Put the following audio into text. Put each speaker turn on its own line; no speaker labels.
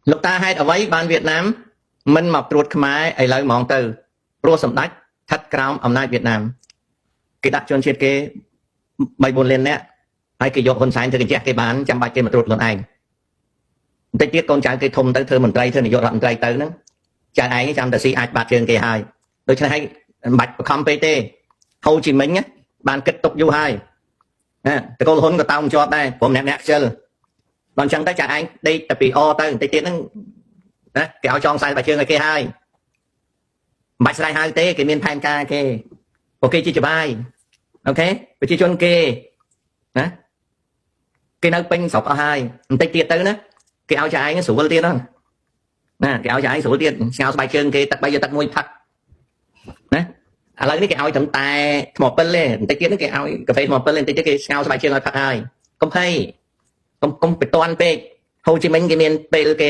លោកតាហេតុអ្វីបានវៀតណាមមិនមកត្រួតខ្មែរឥឡូវហ្មងទៅព្រោះសម្ដេចស្ថិតក្រោមអំណាចវៀតណាមគេដាក់ជនជាតិគេ3-4 លាននាក់ហើយគេយកហ៊ុនសែនទៅកញ្ជះគេបានចាំបាច់គេមកត្រួតខ្លួនឯងបន្តិចទៀតកូនចៅគេធំទៅធ្វើមន្ត្រីធ្វើនាយករដ្ឋមន្ត្រីទៅហ្នឹងចៅឯងចាំតែស៊ីអាចបាត់ជើងគេហើយដូច្នេះហើយមិនបាច់បខំពេកទេហូជីមិញបានគិតទុកយូរហើយណាតកូលហ៊ុនក៏តោងជាប់ដែរព្រមអ្នកខ្ជិលដល់អញ្ចឹងទៅចៅឯងដេកតែពីអទៅបន្តិចទៀតហ្នឹងណាគេឲ្យចងខ្សែបាច់ជើងឲ្យគេហើយមិនបាច់ស្រ័យហៅទេគេមានផែនការគេពួកគេជាច្បាយអូខេប្រជាជនគេណាគេនៅពេញស្រុកអស់ហើយបន្តិចទៀតទៅណាគេឲ្យចៅឯងស្រួលទៀតហ្នឹងណាគេឲ្យចៅឯងស្រួលទៀតស្ងោស្បែកជើងគេទឹក3យកទឹក1ផឹកណាឥឡូវនេះគេឲ្យត្រឹមតែថ្មពិលទេបន្តិចទៀតហ្នឹងគេឲ្យកាហ្វេថ្មពិលទេបន្តិចទៀតគេស្ងោស្បែកជើងឲ្យផឹកហើយកុំភ័យកុំទៅតាន់ពេកហូជីមិញគេមានពេលគេ